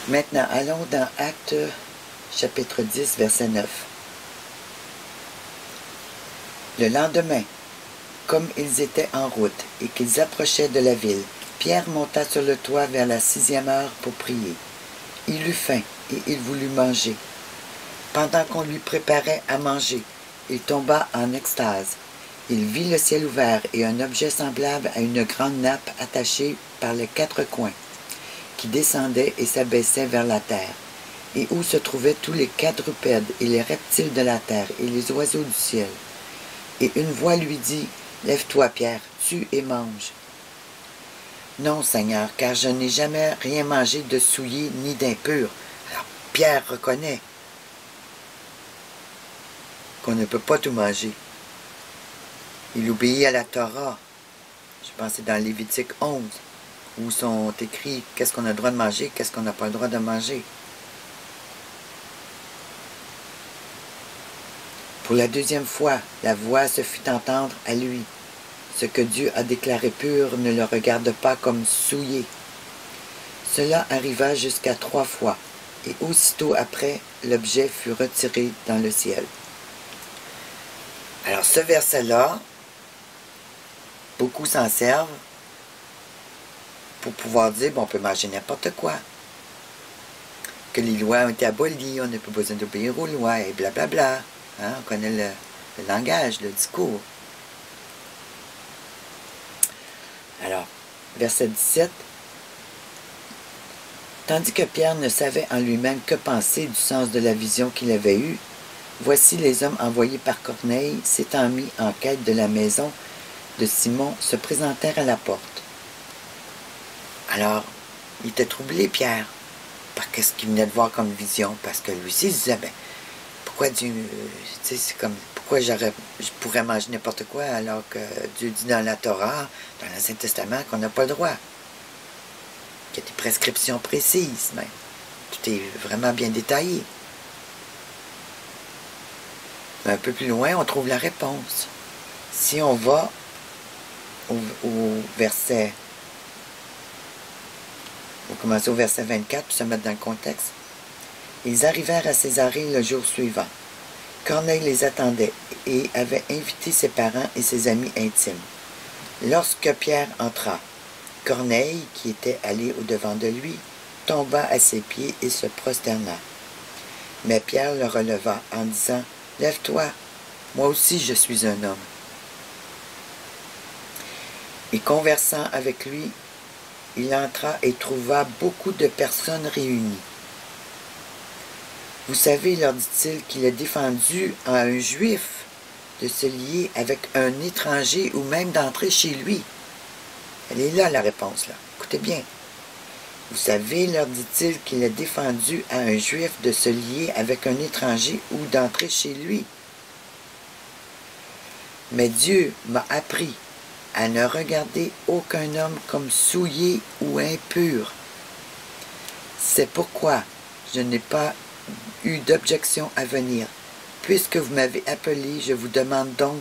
Maintenant, allons dans Actes chapitre 10, verset 9. Le lendemain, comme ils étaient en route et qu'ils approchaient de la ville, Pierre monta sur le toit vers la 6e heure pour prier. Il eut faim et il voulut manger. Pendant qu'on lui préparait à manger, il tomba en extase. Il vit le ciel ouvert et un objet semblable à une grande nappe attachée par les 4 coins, qui descendait et s'abaissait vers la terre, et où se trouvaient tous les quadrupèdes et les reptiles de la terre et les oiseaux du ciel. Et une voix lui dit, « Lève-toi, Pierre, tue et mange. » « Non, Seigneur, car je n'ai jamais rien mangé de souillé ni d'impur. » Alors Pierre reconnaît qu'on ne peut pas tout manger. Il obéit à la Torah. Je pense que c'est dans Lévitique 11, où sont écrits qu'est-ce qu'on a le droit de manger, qu'est-ce qu'on n'a pas le droit de manger. Pour la 2e fois, la voix se fit entendre à lui. Ce que Dieu a déclaré pur ne le regarde pas comme souillé. Cela arriva jusqu'à 3 fois, et aussitôt après, l'objet fut retiré dans le ciel. Alors ce verset-là, beaucoup s'en servent pour pouvoir dire, bon, on peut manger n'importe quoi. Que les lois ont été abolies, on n'a plus besoin d'obéir aux lois, et blablabla. Hein, on connaît le langage, le discours. Alors, verset 17. Tandis que Pierre ne savait en lui-même que penser du sens de la vision qu'il avait eue, voici les hommes envoyés par Corneille, s'étant mis en quête de la maison de Simon, se présentèrent à la porte. Alors, il était troublé, Pierre, par ce qu'il venait de voir comme vision, parce que lui aussi, il se disait, ben, pourquoi Dieu, tu sais, c'est comme, pourquoi je pourrais manger n'importe quoi, alors que Dieu dit dans la Torah, dans l'Ancien Testament, qu'on n'a pas le droit. Il y a des prescriptions précises, même. Tout est vraiment bien détaillé. Mais un peu plus loin, on trouve la réponse. Si on va au verset, on va commencer au verset 24 pour se mettre dans le contexte. Ils arrivèrent à Césarée le jour suivant. Corneille les attendait et avait invité ses parents et ses amis intimes. Lorsque Pierre entra, Corneille, qui était allé au-devant de lui, tomba à ses pieds et se prosterna. Mais Pierre le releva en disant, « Lève-toi, moi aussi je suis un homme. » Et conversant avec lui, il entra et trouva beaucoup de personnes réunies. « Vous savez, leur dit-il, qu'il est défendu à un juif de se lier avec un étranger ou même d'entrer chez lui. » Elle est là, la réponse, là. Écoutez bien. « Vous savez, leur dit-il, qu'il est défendu à un juif de se lier avec un étranger ou d'entrer chez lui. Mais Dieu m'a appris à ne regarder aucun homme comme souillé ou impur. C'est pourquoi je n'ai pas eu d'objection à venir. Puisque vous m'avez appelé, je vous demande donc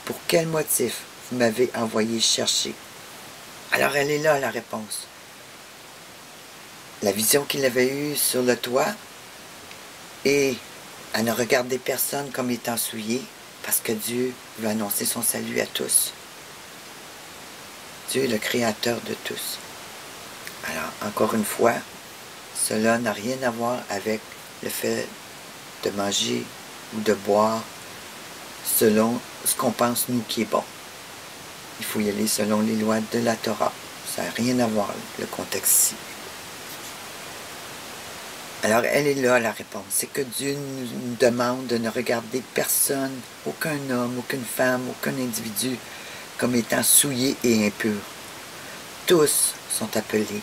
pour quel motif vous m'avez envoyé chercher. » Alors elle est là, la réponse. La vision qu'il avait eue sur le toit et à ne regarder personne comme étant souillé parce que Dieu veut annoncer son salut à tous. Dieu est le créateur de tous. Alors, encore une fois, cela n'a rien à voir avec le fait de manger ou de boire selon ce qu'on pense nous qui est bon. Il faut y aller selon les lois de la Torah. Ça n'a rien à voir, le contexte ici. Alors, elle est là, la réponse. C'est que Dieu nous demande de ne regarder personne, aucun homme, aucune femme, aucun individu, comme étant souillé et impur. Tous sont appelés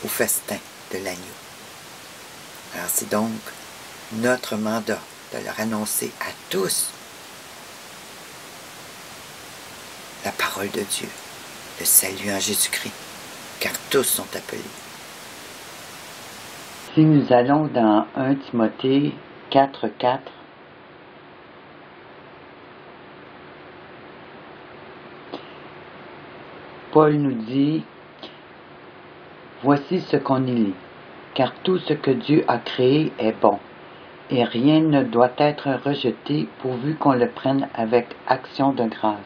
au festin de l'agneau. Alors, c'est donc notre mandat de leur annoncer à tous la parole de Dieu, le salut en Jésus-Christ, car tous sont appelés. Si nous allons dans 1 Timothée 4:4, Paul nous dit Voici ce qu'on y lit. Car tout ce que Dieu a créé est bon, et rien ne doit être rejeté pourvu qu'on le prenne avec action de grâce.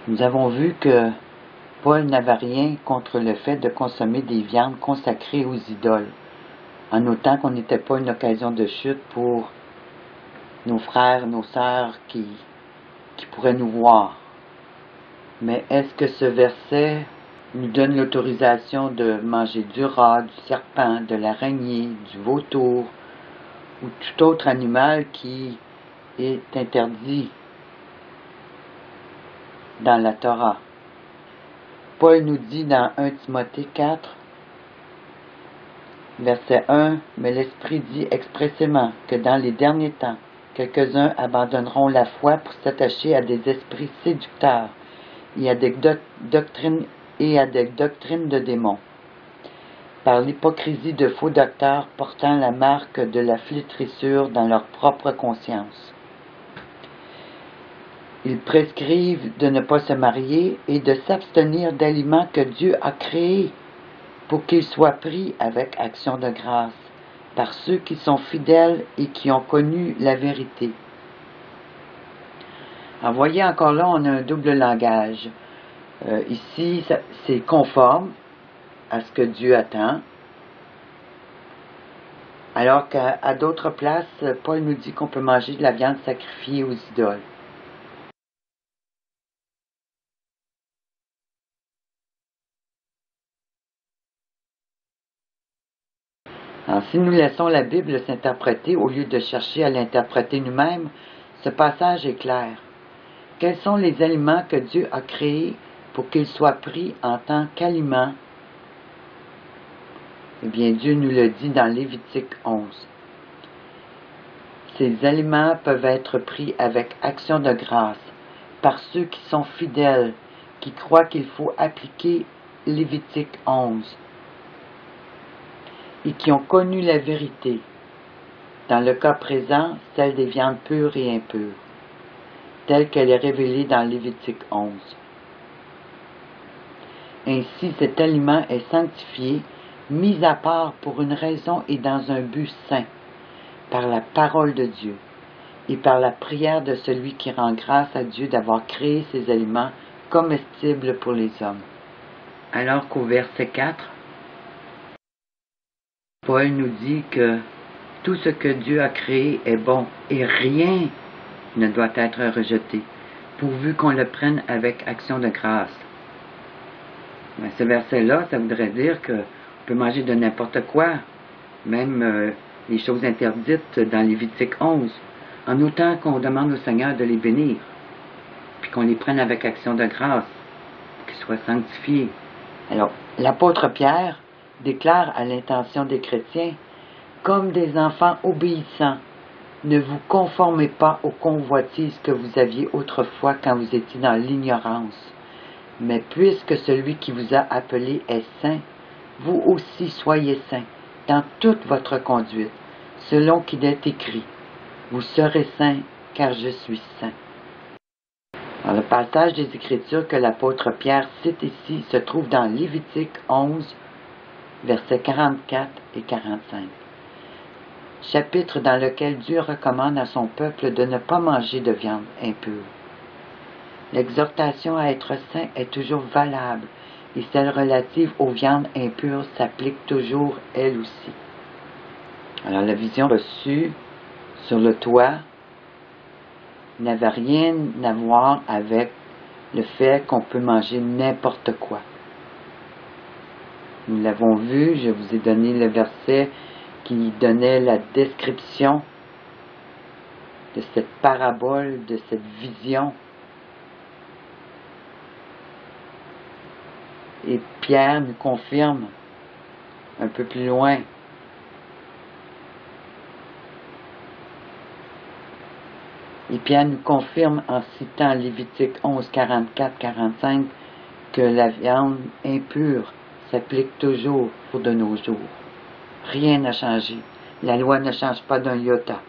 Nous avons vu que Paul n'avait rien contre le fait de consommer des viandes consacrées aux idoles, en notant qu'on n'était pas une occasion de chute pour nos frères, nos sœurs qui pourraient nous voir. Mais est-ce que ce verset nous donne l'autorisation de manger du rat, du serpent, de l'araignée, du vautour ou tout autre animal qui est interdit dans la Torah? Paul nous dit dans 1 Timothée 4, verset 1, « Mais l'Esprit dit expressément que dans les derniers temps, quelques-uns abandonneront la foi pour s'attacher à des esprits séducteurs et à des doctrines de démons, par l'hypocrisie de faux docteurs portant la marque de la flétrissure dans leur propre conscience. Ils prescrivent de ne pas se marier et de s'abstenir d'aliments que Dieu a créés pour qu'ils soient pris avec action de grâce par ceux qui sont fidèles et qui ont connu la vérité. » Alors, voyez, encore là, on a un double langage. Ici, c'est conforme à ce que Dieu attend, alors qu'à d'autres places, Paul nous dit qu'on peut manger de la viande sacrifiée aux idoles. Alors, si nous laissons la Bible s'interpréter au lieu de chercher à l'interpréter nous-mêmes, ce passage est clair. Quels sont les aliments que Dieu a créés pour qu'ils soient pris en tant qu'aliments? Eh bien, Dieu nous le dit dans Lévitique 11. Ces aliments peuvent être pris avec action de grâce par ceux qui sont fidèles, qui croient qu'il faut appliquer Lévitique 11 et qui ont connu la vérité, dans le cas présent, celle des viandes pures et impures, telle qu'elle est révélée dans Lévitique 11. Ainsi, cet aliment est sanctifié, mis à part pour une raison et dans un but saint, par la parole de Dieu et par la prière de celui qui rend grâce à Dieu d'avoir créé ces aliments comestibles pour les hommes. Alors qu'au verset 4, Paul nous dit que tout ce que Dieu a créé est bon et rien ne doit être rejeté, pourvu qu'on le prenne avec action de grâce. Mais ce verset-là, ça voudrait dire qu'on peut manger de n'importe quoi, même les choses interdites dans Lévitique 11, en autant qu'on demande au Seigneur de les bénir, puis qu'on les prenne avec action de grâce, qu'ils soient sanctifiés. Alors, l'apôtre Pierre déclare à l'intention des chrétiens, « Comme des enfants obéissants, ne vous conformez pas aux convoitises que vous aviez autrefois quand vous étiez dans l'ignorance, mais puisque celui qui vous a appelé est saint, vous aussi soyez saints dans toute votre conduite, selon qu'il est écrit, « Vous serez saints, car je suis saint. » Alors, le passage des Écritures que l'apôtre Pierre cite ici se trouve dans Lévitique 11, versets 44 et 45. Chapitre dans lequel Dieu recommande à son peuple de ne pas manger de viande impure. L'exhortation à être saint est toujours valable et celle relative aux viandes impures s'applique toujours elle aussi. Alors la vision reçue sur le toit n'avait rien à voir avec le fait qu'on peut manger n'importe quoi. Nous l'avons vu, je vous ai donné le verset qui donnait la description de cette parabole, de cette vision. Et Pierre nous confirme un peu plus loin. Et Pierre nous confirme en citant Lévitique 11, 44, 45 que la viande impure s'applique toujours pour de nos jours. Rien n'a changé. La loi ne change pas d'un iota.